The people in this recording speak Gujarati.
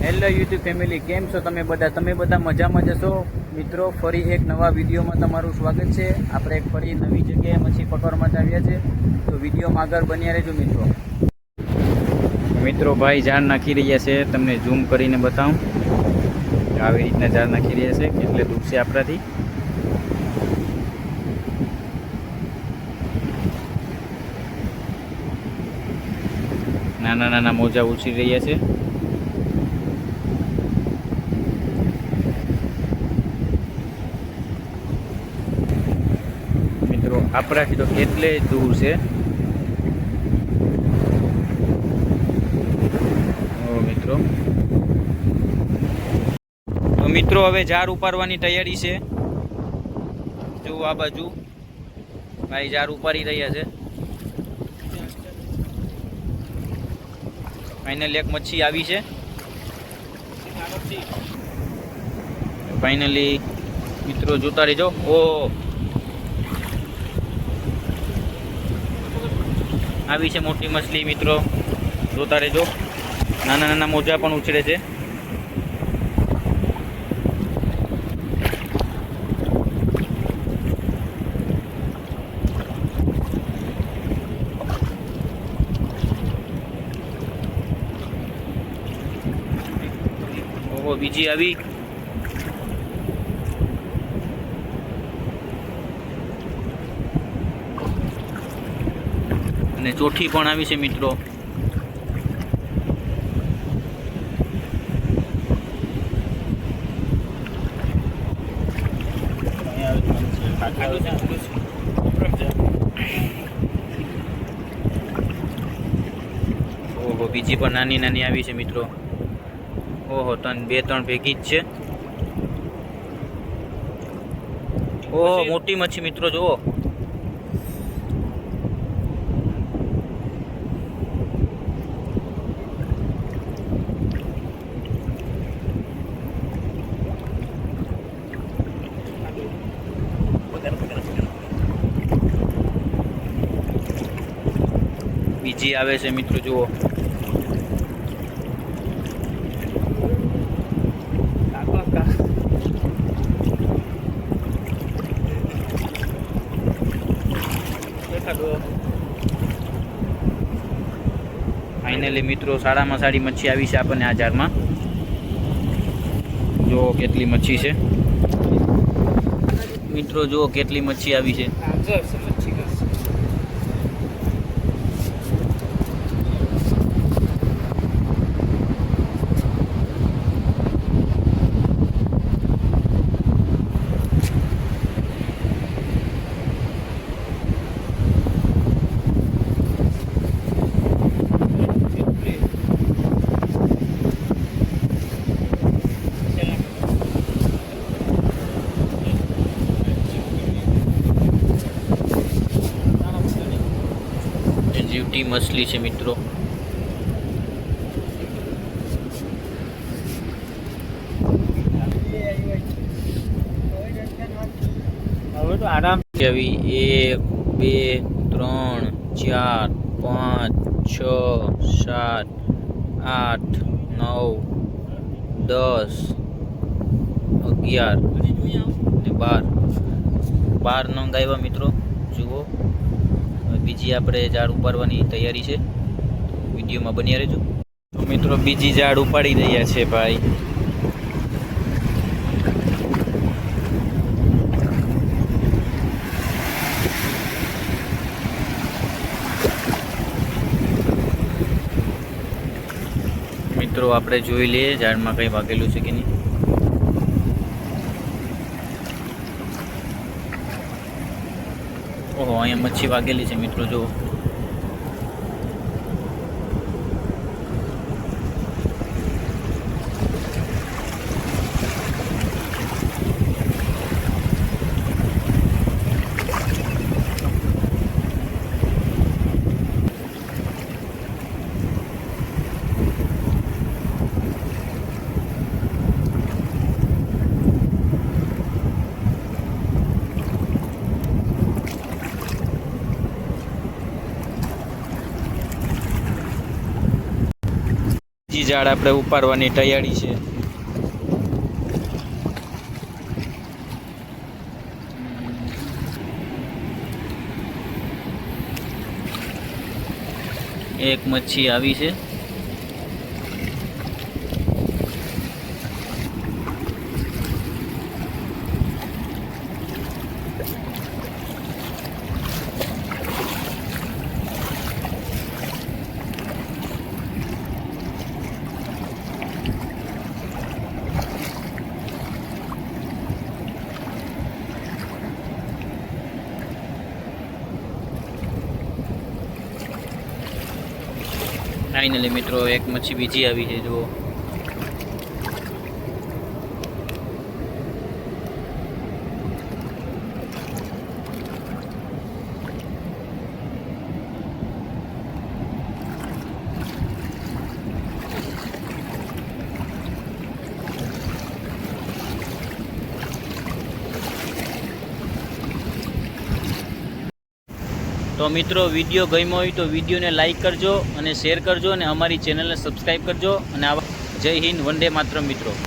હેલો યુટ્યુબ ફેમિલી, કેમ છો તમે બધા મજામાં જશો મિત્રો? ફરી એક નવા વિડીયોમાં તમારું સ્વાગત છે. આપણે એક ફરી નવી જગ્યાએ મચ્છી પકડવા માટે આવ્યા છે, તો વિડીયોમાં આગળ બન્યા રહેજો મિત્રો. ભાઈ ઝાડ નાખી રહ્યા છે, તમને ઝૂમ કરીને બતાવું. આવી રીતના ઝાડ નાખી રહ્યા છે, એટલે દૂર છે આપણાથી. નાના નાના મોજા ઉછરી રહ્યા છે. મિત્રો આપણાથી તો એટલે દૂર છે. મિત્રો હવે ઝાડ ઉપાડવાની તૈયારી છે. જો આ બાજુ ભાઈ ઝાડ ઉપાડી રહ્યા છે. ફાઇનલી એક મચ્છી આવી છે. ફાઇનલી મિત્રો જોતા રહેજો. ઓ આવી છે મોટી મછલી મિત્રો, જોતા રહેજો. નાના નાના મોજા પણ ઉછળે છે. ઓહો, બીજી આવી. અને ચોથી પણ આવી છે મિત્રો. ઓહો, બીજી પણ નાની નાની આવી છે મિત્રો. ઓહો, બે ત્રણ ભેગી જ છે. ઓહો, મોટી મચ્છી મિત્રો, જુઓ. બીજી આવે છે મિત્રો, જુઓ. ફાઇનલી મિત્રો સારામાં સારી મચ્છી આવી છે આપણને આ ઝાડમાં. જુઓ કેટલી મચ્છી છે મિત્રો, જુઓ કેટલી મચ્છી આવી છે. જીવતી મછલી છે મિત્રો. હવે તો આરામ આવી 1 2 3 4 5 6 7 8 9 10 11 ને 12 નંગ આવ્યા મિત્રો, જુઓ. બીજી આપણે ઝાડ ઉપાડવાની તૈયારી છે, વિડીયોમાં બન્યા રહેજો. તો મિત્રો બીજી ઝાડ ઉપાડી રહ્યા છે ભાઈ. મિત્રો આપણે જોઈ લઈએ ઝાડમાં કંઈ વાગેલું છે કે નહીં. ઓહો, અહીંયા મચ્છી વાગેલી છે મિત્રો, જુઓ. બીજી ઝાડ આપણે ઉપાડવાની તૈયારી છે. એક મચ્છી આવી છે. ફાઇનલી મિત્રો એક મચ્છી બીજી આવી છે જુઓ. તો મિત્રો વિડીયો ગમ્યો હોય તો વિડીયોને લાઈક કરજો અને શેર કરજો અને અમારી ચેનલને સબસ્ક્રાઈબ કરજો અને જય હિન્દ, વંદે માતરમ મિત્રો.